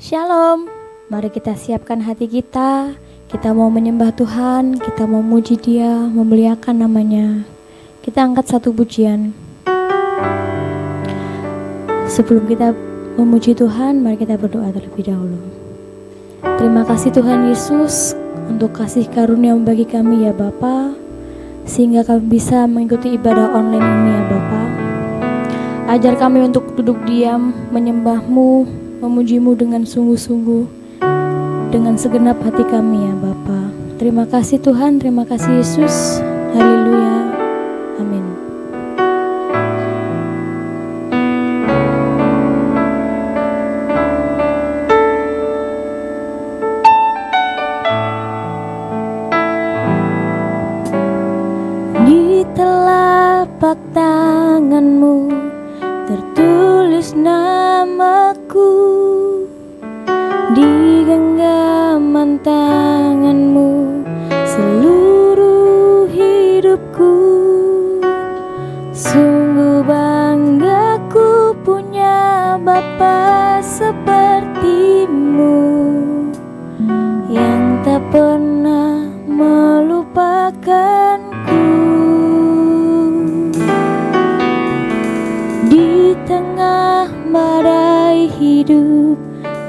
Shalom, mari kita siapkan hati kita. Kita mau menyembah Tuhan, kita mau muji Dia, memuliakan namanya. Kita angkat satu pujian. Sebelum kita memuji Tuhan, mari kita berdoa terlebih dahulu. Terima kasih Tuhan Yesus untuk kasih karunia bagi kami ya Bapa, sehingga kami bisa mengikuti ibadah online ini ya Bapa. Ajar kami untuk duduk diam, menyembah-Mu, memuji-Mu dengan sungguh-sungguh, dengan segenap hati kami ya Bapa. Terima kasih Tuhan, terima kasih Yesus. Haleluya. Amin. Di telapak tangan-Mu tertulis namaku, di genggaman tangan-Mu seluruh hidupku. Sungguh bangga ku punya Bapa seperti-Mu, yang tak pernah melupakanku. Di tengah badai hidup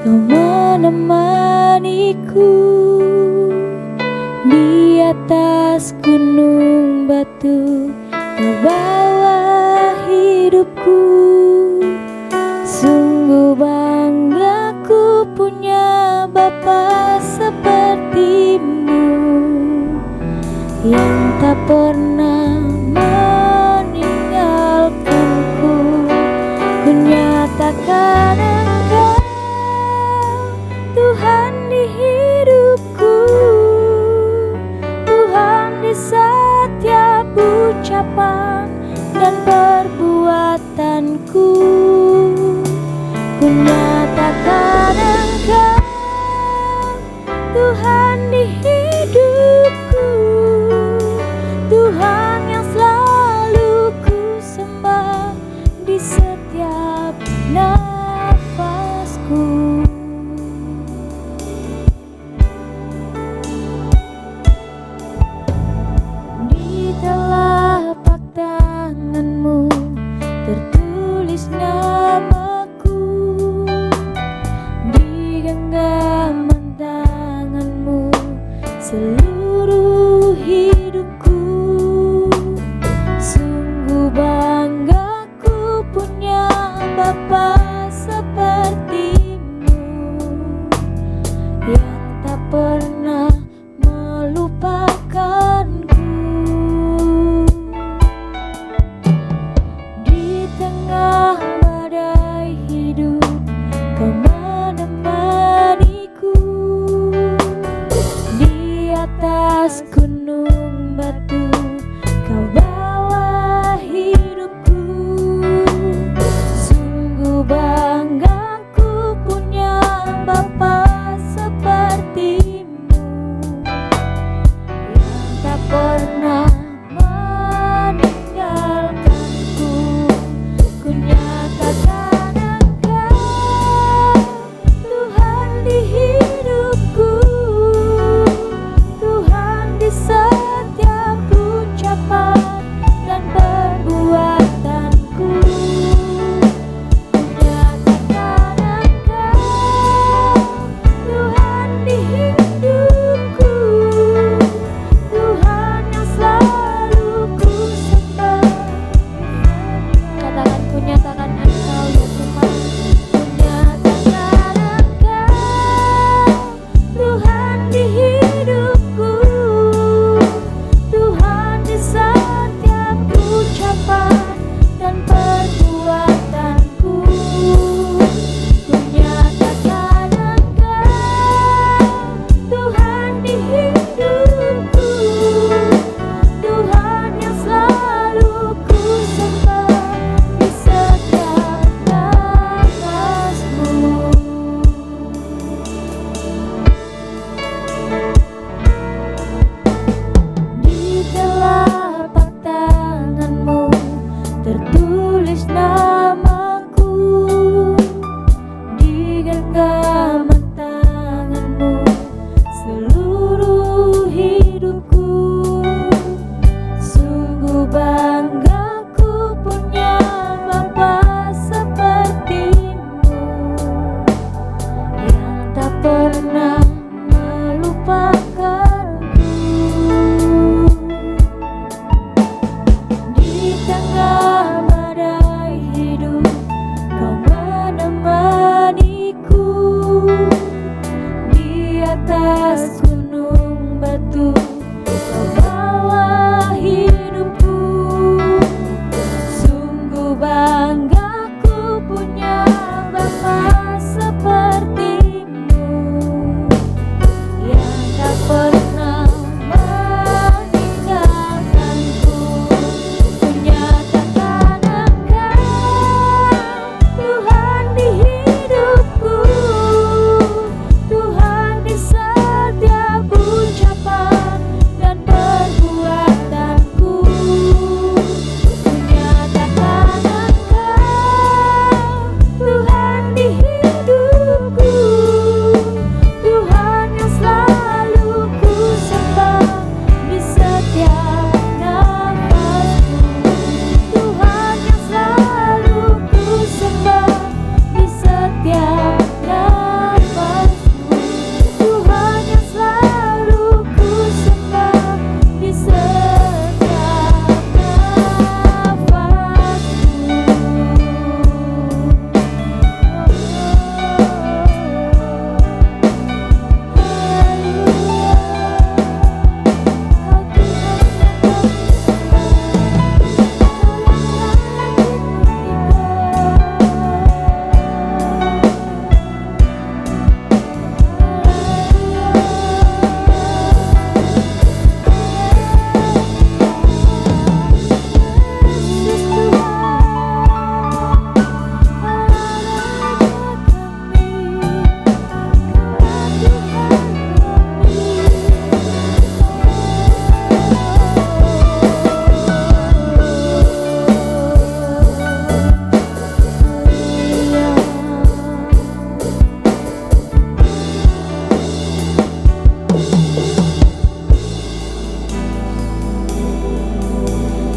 Kau menemaniku, di atas gunung batu Kau bawa hidupku. Sungguh bangga ku punya Bapa seperti-Mu, yang tak pernah meninggalkanku. Ku nyatakan Engkau Tuhan di hidupku, Tuhan di setiap ucapan dan perbuatanku. Ku nyatakan Engkau Tuhan di hidupku, Tuhan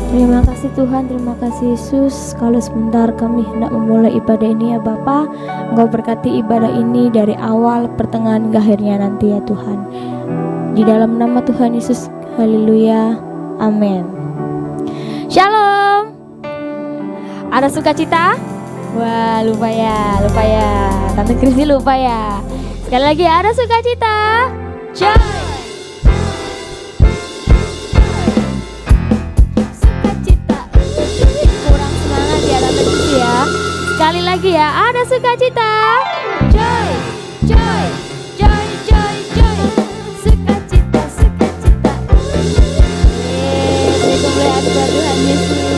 Terima kasih Tuhan, terima kasih Yesus. Kalau sebentar kami hendak memulai ibadah ini ya Bapa, Engkau berkati ibadah ini dari awal, pertengahan, hingga akhirnya nanti ya Tuhan. Di dalam nama Tuhan Yesus, haleluya, amin. Shalom. Ada sukacita? Wah, lupa ya. Tante Kristi lupa ya. Sekali lagi, ada sukacita? Joy. Sekali lagi ya, ada sukacita. Joy, joy, joy, joy, joy. Sukacita, sukacita. Kemuliaan buat Tuhan Yesus.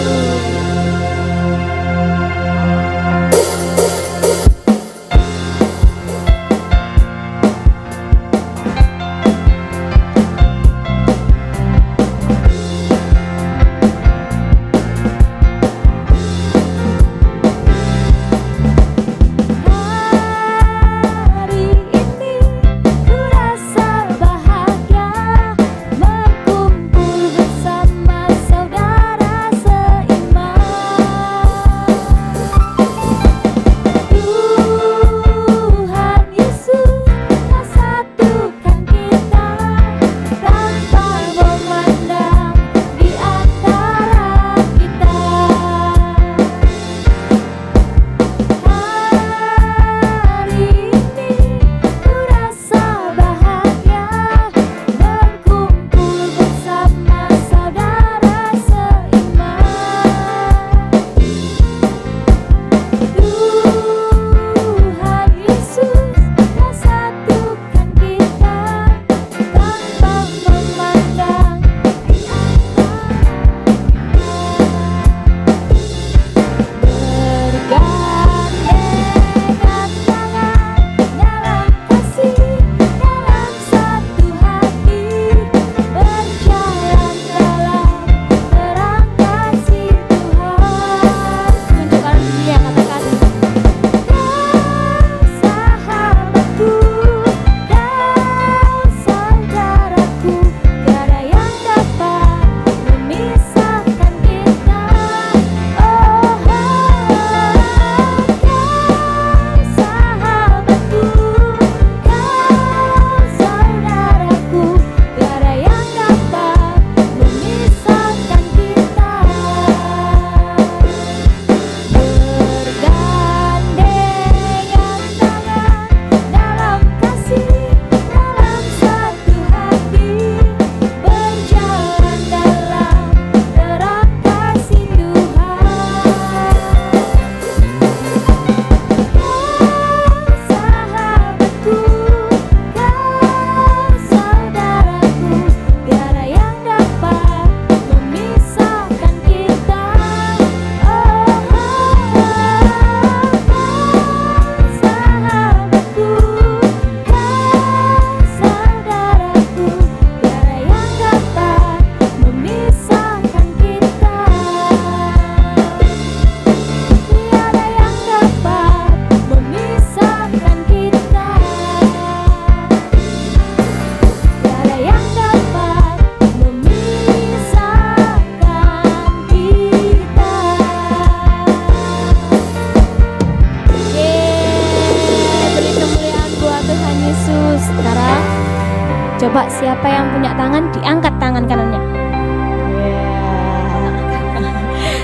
Coba siapa yang punya tangan, diangkat tangan kanannya.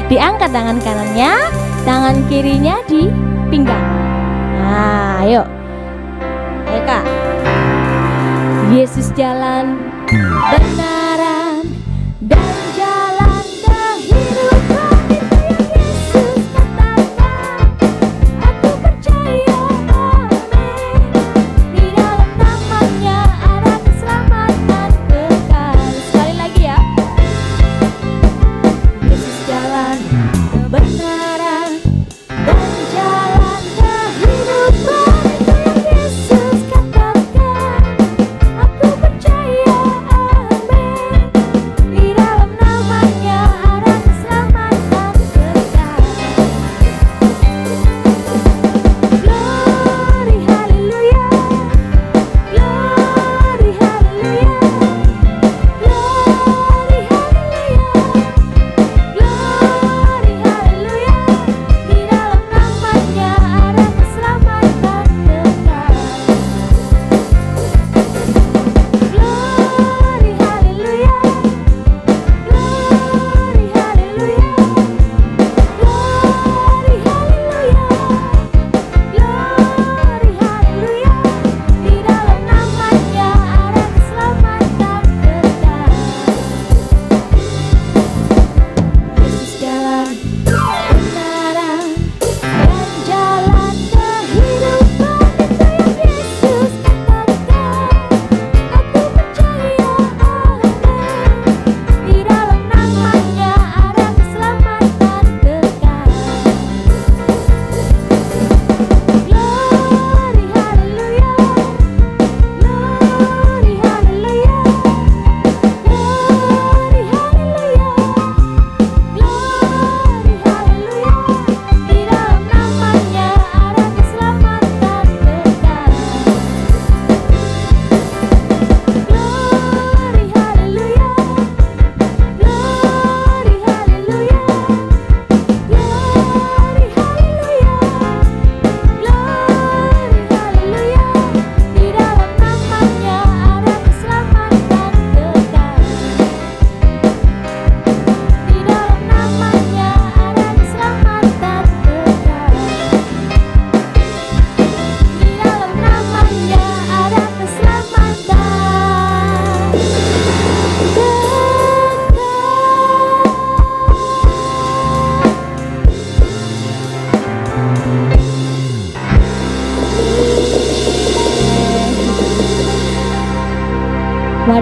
Diangkat tangan kanannya, tangan kirinya di pinggang. Nah, ayo. Ayo Kak. Yesus jalan kebenaran dan jalan kehidupan. Itu yang Yesus katakan. Aku percaya, amin. Di dalam namanya ada keselamatan kekal. Sekali lagi ya. Yesus jalan kebenaran dan jalan kehidupan. Itu yang Yesus katakan. Aku percaya, amin.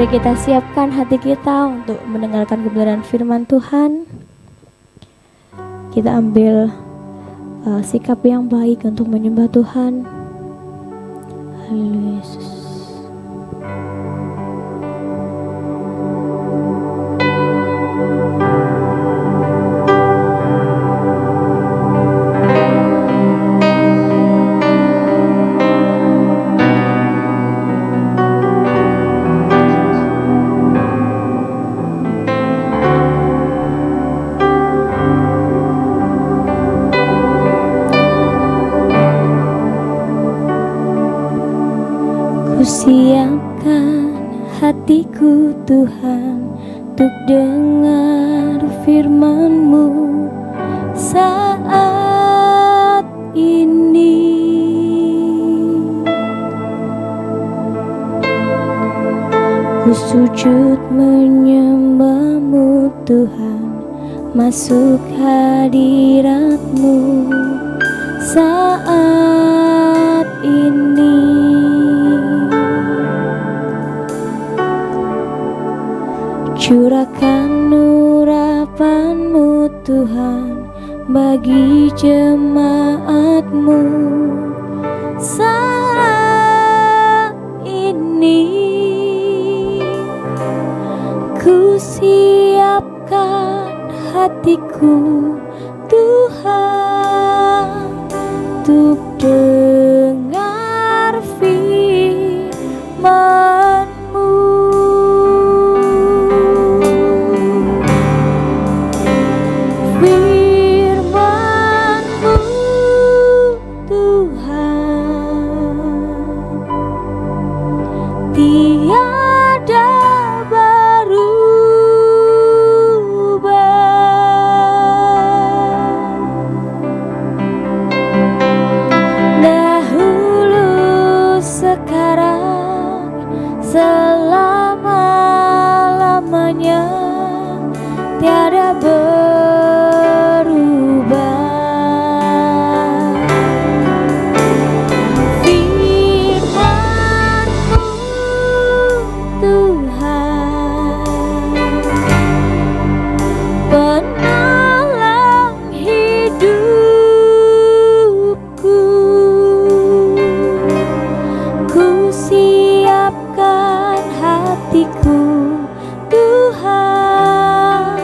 Mari kita siapkan hati kita untuk mendengarkan kebenaran firman Tuhan. Kita ambil sikap yang baik untuk menyembah Tuhan. Haleluya Yesus. Siapkan hatiku Tuhan untuk dengar firman-Mu saat ini. Ku sujud menyembah-Mu Tuhan, masuk hadirat-Mu saat ini. Curahkan urapan-Mu Tuhan bagi jemaat-Mu saat ini. Ku siapkan hatiku Tuhan untuk dengar firman-Mu. Selama-lamanya tiada berubah. Firman-Mu Tuhan, penolong hidupku. Ku siapkan hatiku Tuhan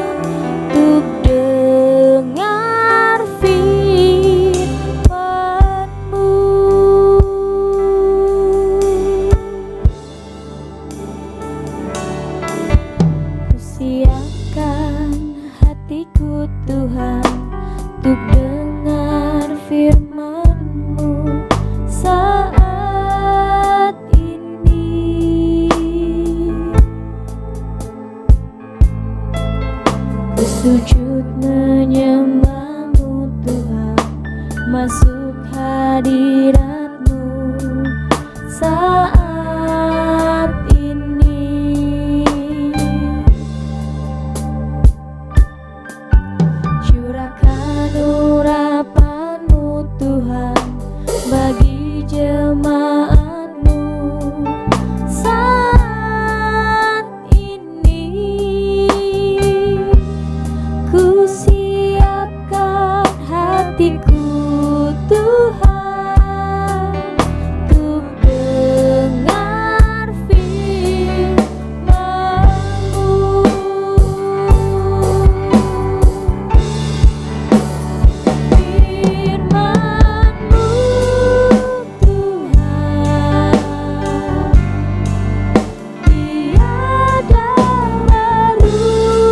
untuk dengar firman-Mu. Ku siapkan hatiku Tuhan untuk dengar firman-Mu saat ini. Ku sujud menyembah-Mu Tuhan, masuk hadirat-Mu saat ini. Curahkan urapan-Mu Tuhan bagi jemaat-Mu saat ini. Ku siapkan hatiku Tuhan untuk dengar firman-Mu. Firman-Mu Tuhan, tiada berubah.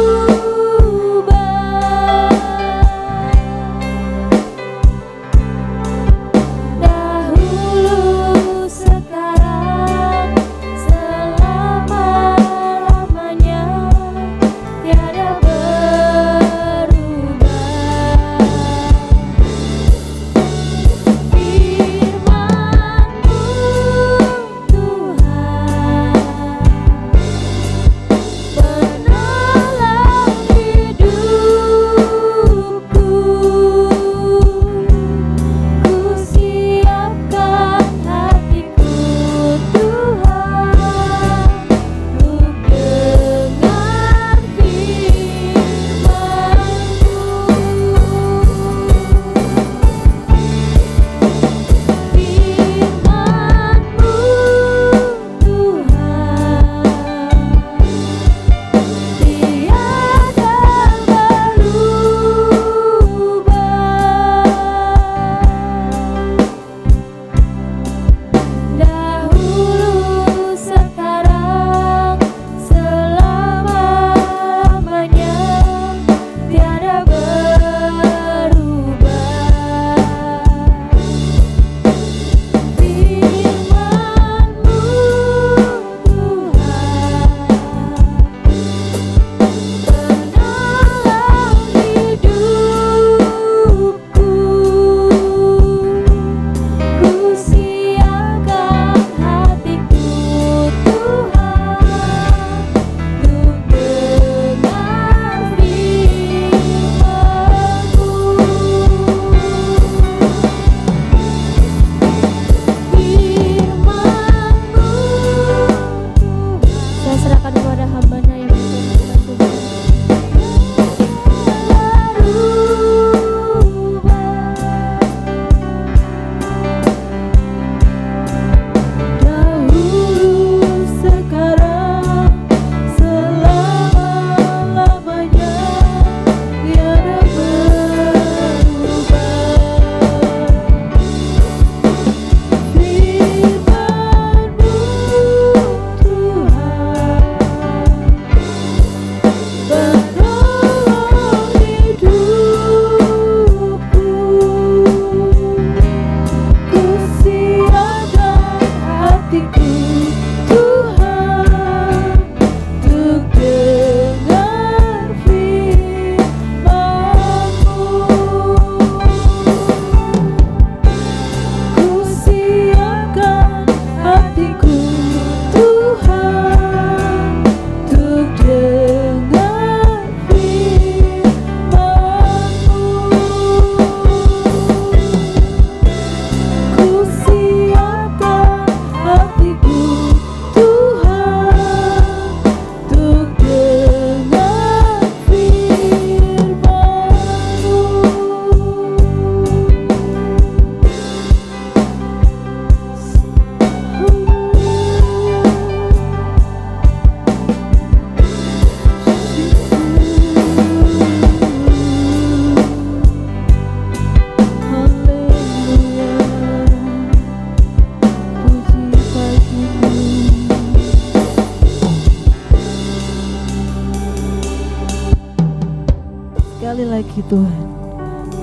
lagi Tuhan.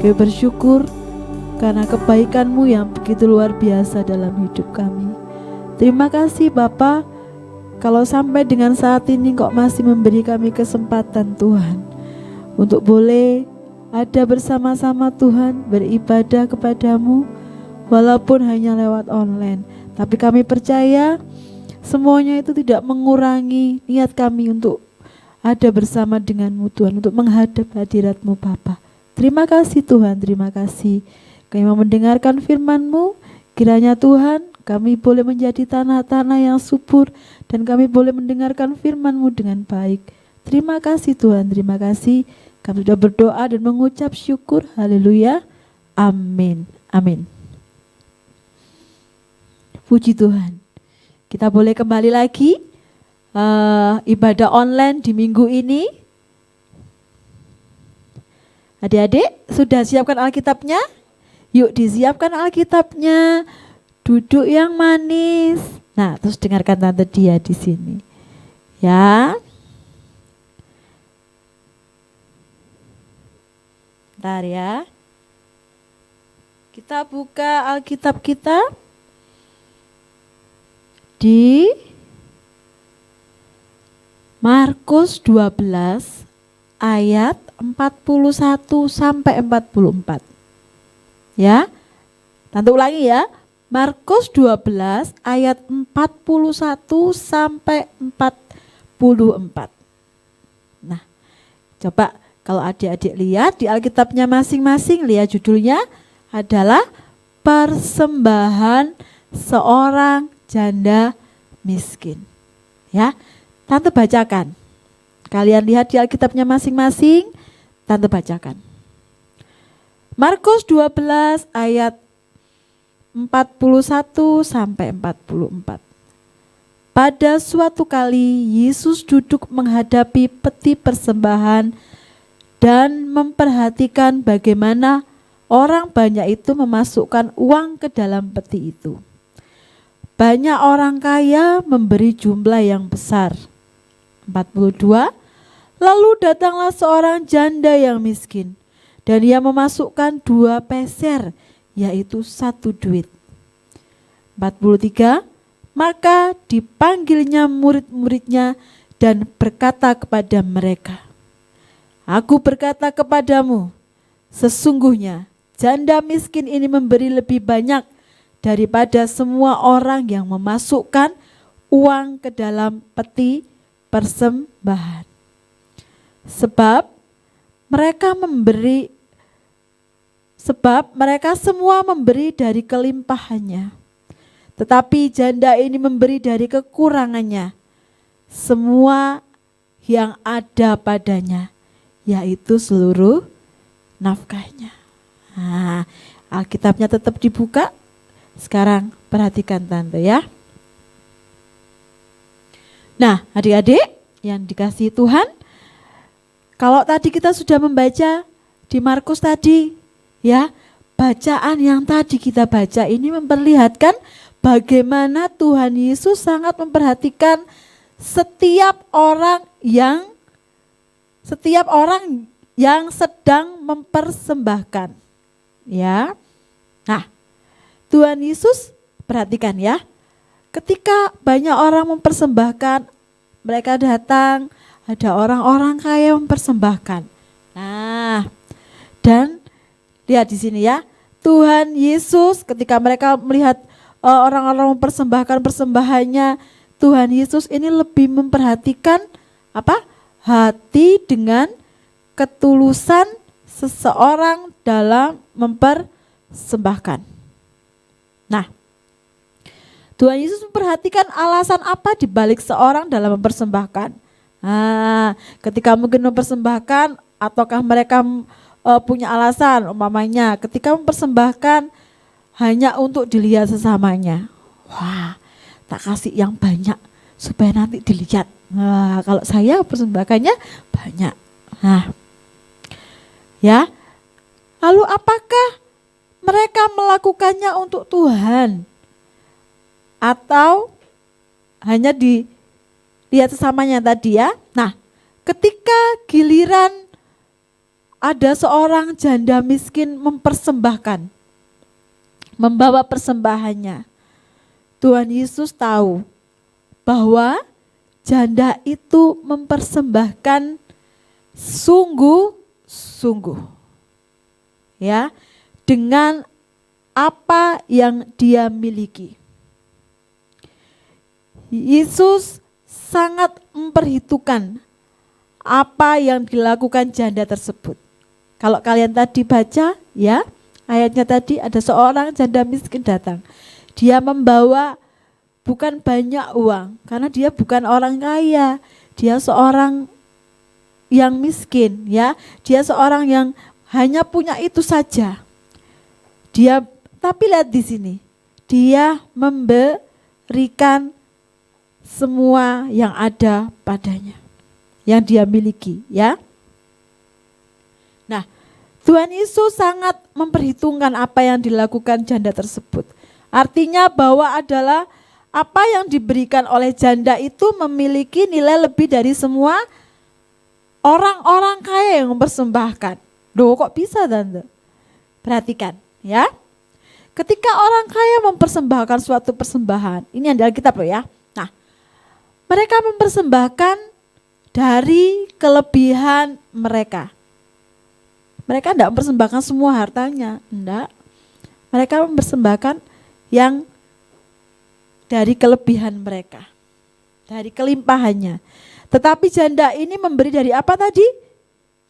Kami bersyukur karena kebaikan-Mu yang begitu luar biasa dalam hidup kami. Terima kasih Bapa, kalau sampai dengan saat ini kok masih memberi kami kesempatan Tuhan untuk boleh ada bersama-sama Tuhan, beribadah kepadamu walaupun hanya lewat online. Tapi kami percaya semuanya itu tidak mengurangi niat kami untuk ada bersama denganmu Tuhan, untuk menghadap hadirat-Mu Bapa. Terima kasih Tuhan, terima kasih. Kami mau mendengarkan firman-Mu, kiranya Tuhan kami boleh menjadi tanah-tanah yang subur dan kami boleh mendengarkan firman-Mu dengan baik. Terima kasih Tuhan, terima kasih. Kami sudah berdoa dan mengucap syukur. Haleluya. Amin. Amin. Puji Tuhan. Kita boleh kembali lagi ibadah online di minggu ini. Adik-adik sudah siapkan Alkitabnya? Yuk disiapkan Alkitabnya. Duduk yang manis. Nah, terus dengarkan Tante Dia di sini. Ya. Bentar ya. Kita buka Alkitab kita di Markus 12 ayat 41 sampai 44. Ya. Tante ulangi ya. Markus 12 ayat 41 sampai 44. Nah, coba kalau adik-adik lihat di Alkitabnya masing-masing, lihat judulnya adalah persembahan seorang janda miskin. Ya, Tante bacakan. Kalian lihat di Alkitabnya masing-masing, Tante bacakan. Markus 12 ayat 41 sampai 44. Pada suatu kali Yesus duduk menghadapi peti persembahan dan memperhatikan bagaimana orang banyak itu memasukkan uang ke dalam peti itu. Banyak orang kaya memberi jumlah yang besar. 42. Lalu datanglah seorang janda yang miskin dan ia memasukkan 2 peser, yaitu 1 duit. 43. Maka dipanggilnya murid-muridnya dan berkata kepada mereka, Aku berkata kepadamu, sesungguhnya janda miskin ini memberi lebih banyak daripada semua orang yang memasukkan uang ke dalam peti persembahan. Sebab mereka semua memberi dari kelimpahannya, tetapi janda ini memberi dari kekurangannya, semua yang ada padanya, yaitu seluruh nafkahnya. Nah, Alkitabnya tetap dibuka. Sekarang perhatikan Tante ya. Nah, adik-adik yang dikasihi Tuhan, kalau tadi kita sudah membaca di Markus tadi, ya, bacaan yang tadi kita baca ini memperlihatkan bagaimana Tuhan Yesus sangat memperhatikan setiap orang yang sedang mempersembahkan. Ya. Nah, Tuhan Yesus perhatikan ya. Ketika banyak orang mempersembahkan, mereka datang, ada orang-orang kaya mempersembahkan. Nah, dan lihat di sini ya, Tuhan Yesus ketika mereka melihat orang-orang mempersembahkan persembahannya, Tuhan Yesus ini lebih memperhatikan hati dengan ketulusan seseorang dalam mempersembahkan. Nah, Tuhan Yesus memperhatikan alasan apa dibalik seorang dalam mempersembahkan. Nah, ketika mungkin mempersembahkan, ataukah mereka punya alasan, umpamanya ketika mempersembahkan hanya untuk dilihat sesamanya. Wah, tak kasih yang banyak supaya nanti dilihat. Nah, kalau saya persembahkannya banyak. Nah, ya. Lalu apakah mereka melakukannya untuk Tuhan? Atau hanya dilihat sesamanya tadi ya. Nah, ketika giliran ada seorang janda miskin membawa persembahannya. Tuhan Yesus tahu bahwa janda itu mempersembahkan sungguh-sungguh, ya, dengan apa yang dia miliki. Yesus sangat memperhitungkan apa yang dilakukan janda tersebut. Kalau kalian tadi baca, ya, ayatnya tadi ada seorang janda miskin datang. Dia membawa bukan banyak uang, karena dia bukan orang kaya. Dia seorang yang miskin, ya. Dia seorang yang hanya punya itu saja. Tapi lihat di sini, dia memberikan semua yang ada padanya, yang dia miliki, ya. Nah, Tuhan Yesus sangat memperhitungkan apa yang dilakukan janda tersebut. Artinya bahwa adalah apa yang diberikan oleh janda itu memiliki nilai lebih dari semua orang-orang kaya yang mempersembahkan. Loh, kok bisa, Tante? Perhatikan, ya. Ketika orang kaya mempersembahkan suatu persembahan, ini adalah kitab loh, ya. Nah, mereka mempersembahkan dari kelebihan mereka. Mereka tidak mempersembahkan semua hartanya, enggak. Mereka mempersembahkan yang dari kelebihan mereka, dari kelimpahannya. Tetapi janda ini memberi dari apa tadi?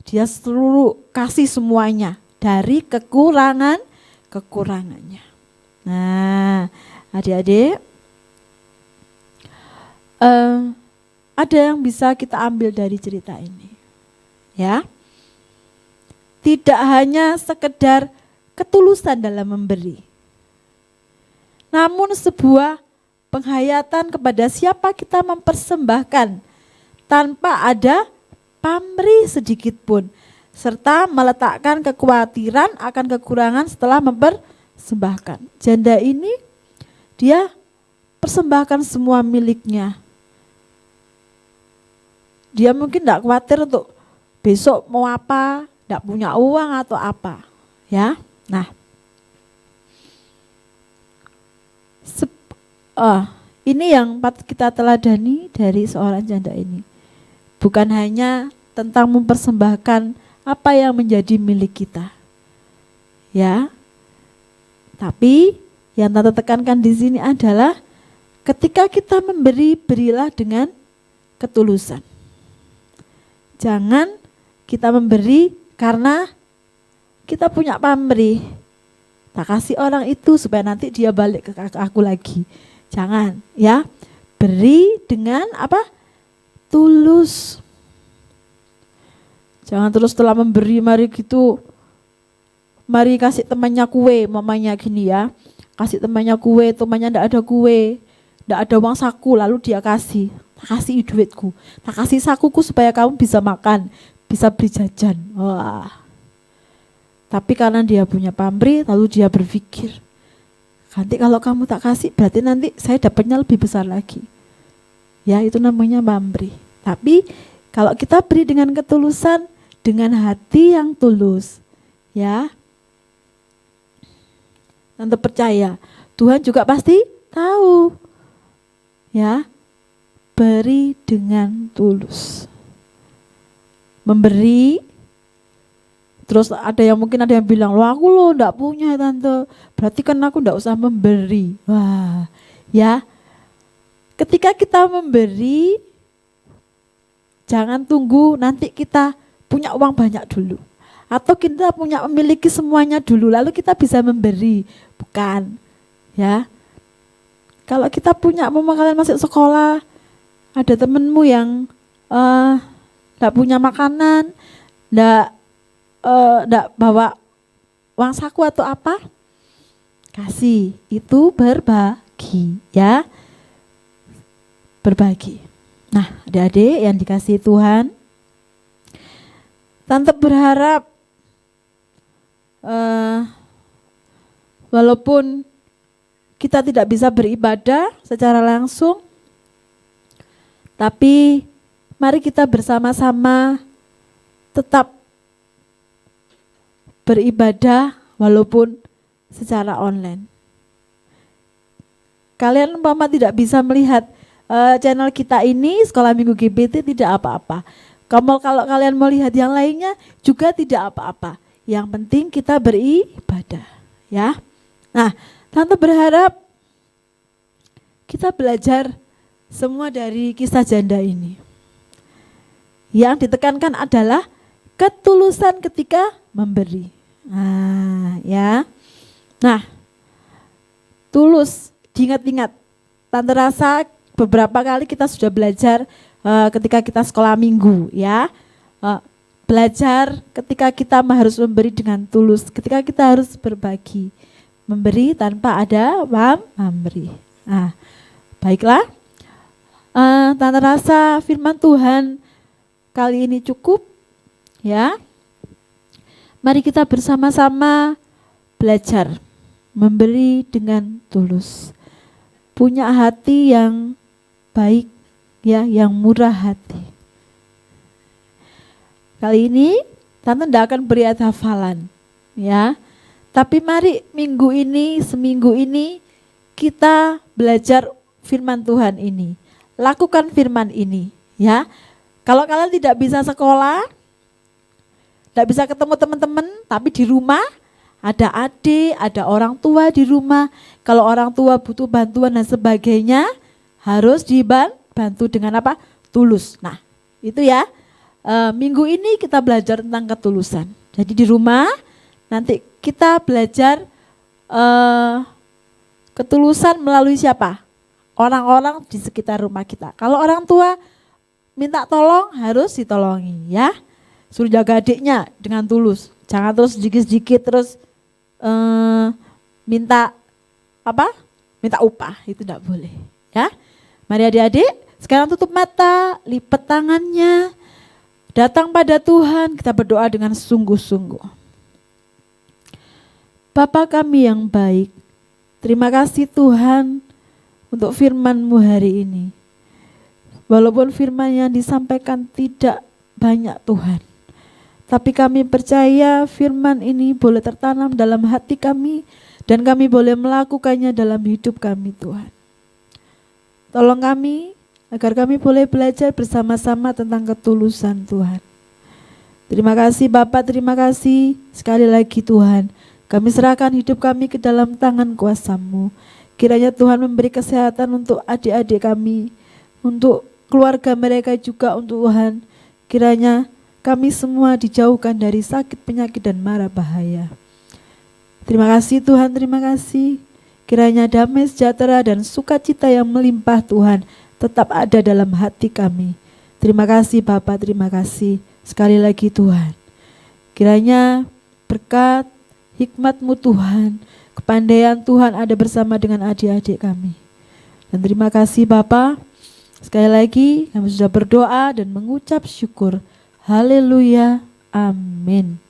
Dia seluruh kasih semuanya dari kekurangannya. Nah, adik-adik, ada yang bisa kita ambil dari cerita ini, ya. Tidak hanya sekedar ketulusan dalam memberi, namun sebuah penghayatan kepada siapa kita mempersembahkan tanpa ada pamrih sedikit pun, serta meletakkan kekhawatiran akan kekurangan setelah mempersembahkan. Janda ini dia persembahkan semua miliknya. Dia mungkin tidak khawatir untuk besok mau apa, tidak punya uang atau apa, ya. Nah, ini yang patut kita teladani dari seorang janda ini. Bukan hanya tentang mempersembahkan apa yang menjadi milik kita, ya. Tapi yang Tante tekankan di sini adalah ketika kita memberi, berilah dengan ketulusan. Jangan kita memberi karena kita punya pamrih. Tak kasih orang itu supaya nanti dia balik ke aku lagi. Jangan, ya. Beri dengan apa? Tulus. Jangan terus setelah memberi mari kasih temannya kue, mamanya gini, ya. Kasih temannya kue, temannya enggak ada kue, enggak ada uang saku, lalu dia kasih. Tak kasih duitku, tak kasih sakuku supaya kamu bisa makan, bisa beli jajan. Wah. Tapi karena dia punya pamrih, lalu dia berpikir, nanti kalau kamu tak kasih berarti nanti saya dapatnya lebih besar lagi. Ya, itu namanya pamrih. Tapi kalau kita beri dengan ketulusan, dengan hati yang tulus, ya, Tante percaya Tuhan juga pasti tahu, ya. Beri dengan tulus. Memberi, terus ada yang bilang, loh aku loh enggak punya Tante, berarti kan aku enggak usah memberi. Wah, ya. Ketika kita memberi, jangan tunggu nanti kita punya uang banyak dulu, atau kita memiliki semuanya dulu lalu kita bisa memberi. Bukan, ya. Kalau kita punya, mau kalian masuk sekolah, ada temenmu yang enggak punya makanan, enggak bawa uang saku atau apa, kasih. Itu berbagi, ya. Berbagi. Nah, adik-adik yang dikasihi Tuhan, Tante berharap walaupun kita tidak bisa beribadah secara langsung, tapi mari kita bersama-sama tetap beribadah walaupun secara online. Kalian umpama tidak bisa melihat channel kita ini Sekolah Minggu GBT, tidak apa-apa. Kalau kalian melihat yang lainnya juga tidak apa-apa. Yang penting kita beribadah, ya. Nah, Tante berharap kita belajar semua dari kisah janda ini. Yang ditekankan adalah ketulusan ketika memberi. Nah, ya. Nah, tulus, diingat-ingat. Tante rasa beberapa kali kita sudah belajar ketika kita sekolah minggu, ya. Belajar ketika kita harus memberi dengan tulus, ketika kita harus berbagi. Memberi tanpa ada pamrih. Nah, baiklah. Tante rasa firman Tuhan kali ini cukup, ya. Mari kita bersama-sama belajar memberi dengan tulus. Punya hati yang baik, ya, yang murah hati. Kali ini Tante tidak akan beri ayat hafalan, ya. Tapi mari seminggu ini kita belajar firman Tuhan ini. Lakukan firman ini, ya. Kalau kalian tidak bisa sekolah, tidak bisa ketemu teman-teman, tapi di rumah ada adik, ada orang tua di rumah. Kalau orang tua butuh bantuan dan sebagainya, harus dibantu dengan apa? Tulus. Nah, itu ya. Minggu ini kita belajar tentang ketulusan. Jadi di rumah nanti kita belajar ketulusan melalui siapa? Orang-orang di sekitar rumah kita. Kalau orang tua minta tolong, harus ditolongi, ya. Suruh jaga adiknya dengan tulus. Jangan terus sedikit-sedikit terus minta apa? Minta upah, itu tidak boleh, ya. Mari adik-adik, sekarang tutup mata, lipat tangannya, datang pada Tuhan, kita berdoa dengan sungguh-sungguh. Bapa kami yang baik, terima kasih Tuhan untuk firman-Mu hari ini. Walaupun firman yang disampaikan tidak banyak Tuhan, tapi kami percaya firman ini boleh tertanam dalam hati kami dan kami boleh melakukannya dalam hidup kami Tuhan. Tolong kami agar kami boleh belajar bersama-sama tentang ketulusan Tuhan. Terima kasih Bapak, terima kasih sekali lagi Tuhan. Kami serahkan hidup kami ke dalam tangan kuasa-Mu. Kiranya Tuhan memberi kesehatan untuk adik-adik kami, untuk keluarga mereka juga untuk Tuhan. Kiranya kami semua dijauhkan dari sakit, penyakit, dan mara bahaya. Terima kasih Tuhan, terima kasih. Kiranya damai sejahtera dan sukacita yang melimpah Tuhan tetap ada dalam hati kami. Terima kasih Bapak, terima kasih sekali lagi Tuhan. Kiranya berkat hikmat-Mu Tuhan, kepandaian Tuhan ada bersama dengan adik-adik kami. Dan terima kasih Bapak. Sekali lagi kami sudah berdoa dan mengucap syukur. Haleluya. Amin.